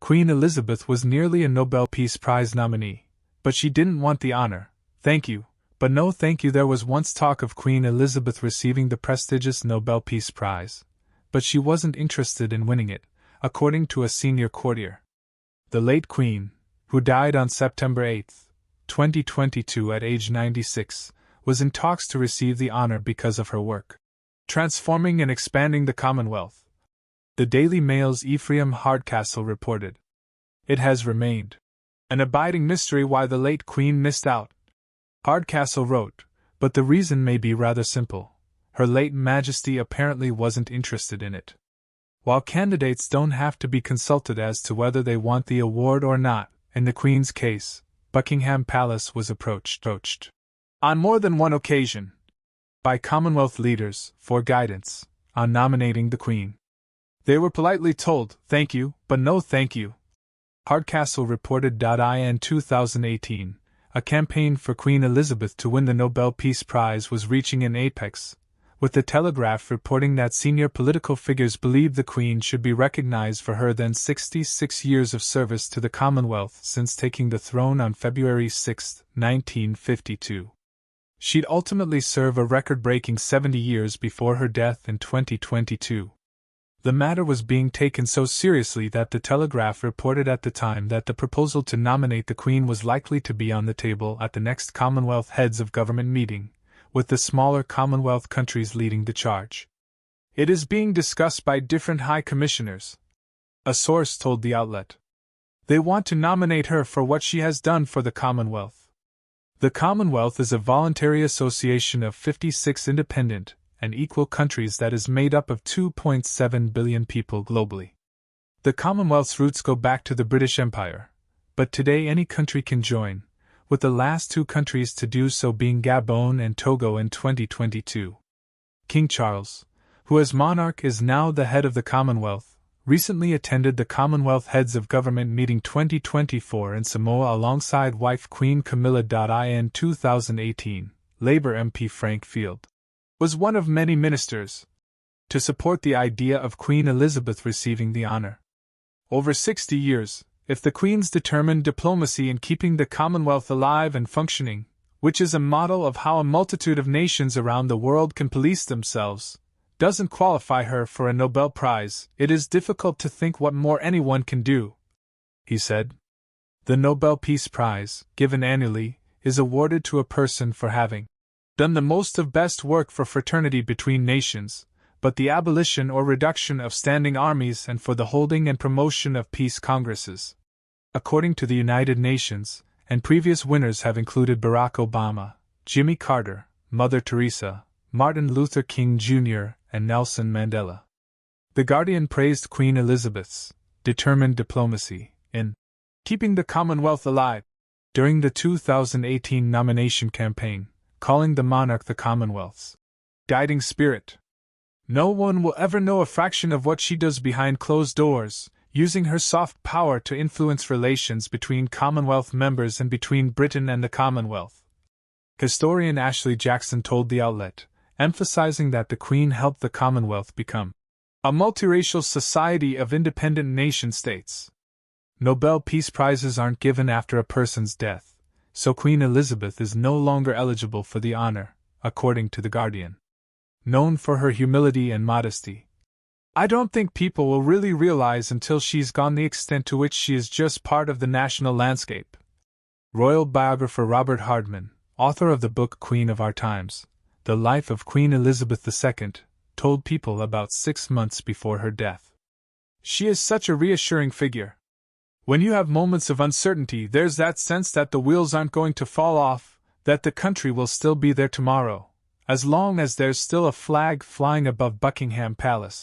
Queen Elizabeth was nearly a Nobel Peace Prize nominee, but she didn't want the honor. Thank you, but no thank you. There was once talk of Queen Elizabeth receiving the prestigious Nobel Peace Prize, but she wasn't interested in winning it, according to a senior courtier. The late Queen, who died on September 8, 2022 at age 96, was in talks to receive the honor because of her work transforming and expanding the Commonwealth. The Daily Mail's Ephraim Hardcastle reported. It has remained an abiding mystery why the late Queen missed out. Hardcastle wrote, but the reason may be rather simple. Her late Majesty apparently wasn't interested in it. While candidates don't have to be consulted as to whether they want the award or not, in the Queen's case, Buckingham Palace was approached on more than one occasion by Commonwealth leaders for guidance on nominating the Queen. They were politely told, thank you, but no thank you. Hardcastle reported. In 2018, a campaign for Queen Elizabeth to win the Nobel Peace Prize was reaching an apex, with the Telegraph reporting that senior political figures believed the Queen should be recognized for her then 66 years of service to the Commonwealth since taking the throne on February 6, 1952. She'd ultimately serve a record-breaking 70 years before her death in 2022. The matter was being taken so seriously that the Telegraph reported at the time that the proposal to nominate the Queen was likely to be on the table at the next Commonwealth Heads of Government meeting, with the smaller Commonwealth countries leading the charge. It is being discussed by different high commissioners, a source told the outlet. They want to nominate her for what she has done for the Commonwealth. The Commonwealth is a voluntary association of 56 independent and equal countries that is made up of 2.7 billion people globally. The Commonwealth's roots go back to the British Empire, but today any country can join, with the last two countries to do so being Gabon and Togo in 2022. King Charles, who as monarch is now the head of the Commonwealth, recently attended the Commonwealth Heads of Government meeting 2024 in Samoa alongside wife Queen Camilla. In 2018, Labour MP Frank Field was one of many ministers to support the idea of Queen Elizabeth receiving the honour. Over 60 years, if the Queen's determined diplomacy in keeping the Commonwealth alive and functioning, which is a model of how a multitude of nations around the world can police themselves, doesn't qualify her for a Nobel Prize, it is difficult to think what more anyone can do, he said. The Nobel Peace Prize, given annually, is awarded to a person for having done the most of best work for fraternity between nations, but the abolition or reduction of standing armies and for the holding and promotion of peace congresses. According to the United Nations, and previous winners have included Barack Obama, Jimmy Carter, Mother Teresa, Martin Luther King Jr., and Nelson Mandela. The Guardian praised Queen Elizabeth's determined diplomacy in keeping the Commonwealth alive during the 2018 nomination campaign, calling the monarch the Commonwealth's guiding spirit. No one will ever know a fraction of what she does behind closed doors, using her soft power to influence relations between Commonwealth members and between Britain and the Commonwealth. Historian Ashley Jackson told the outlet, emphasizing that the Queen helped the Commonwealth become a multiracial society of independent nation-states. Nobel Peace Prizes aren't given after a person's death, so Queen Elizabeth is no longer eligible for the honor, according to The Guardian. Known for her humility and modesty, I don't think people will really realize until she's gone the extent to which she is just part of the national landscape. Royal biographer Robert Hardman, author of the book Queen of Our Times, The Life of Queen Elizabeth II, told people about 6 months before her death. She is such a reassuring figure. When you have moments of uncertainty, there's that sense that the wheels aren't going to fall off, that the country will still be there tomorrow, as long as there's still a flag flying above Buckingham Palace.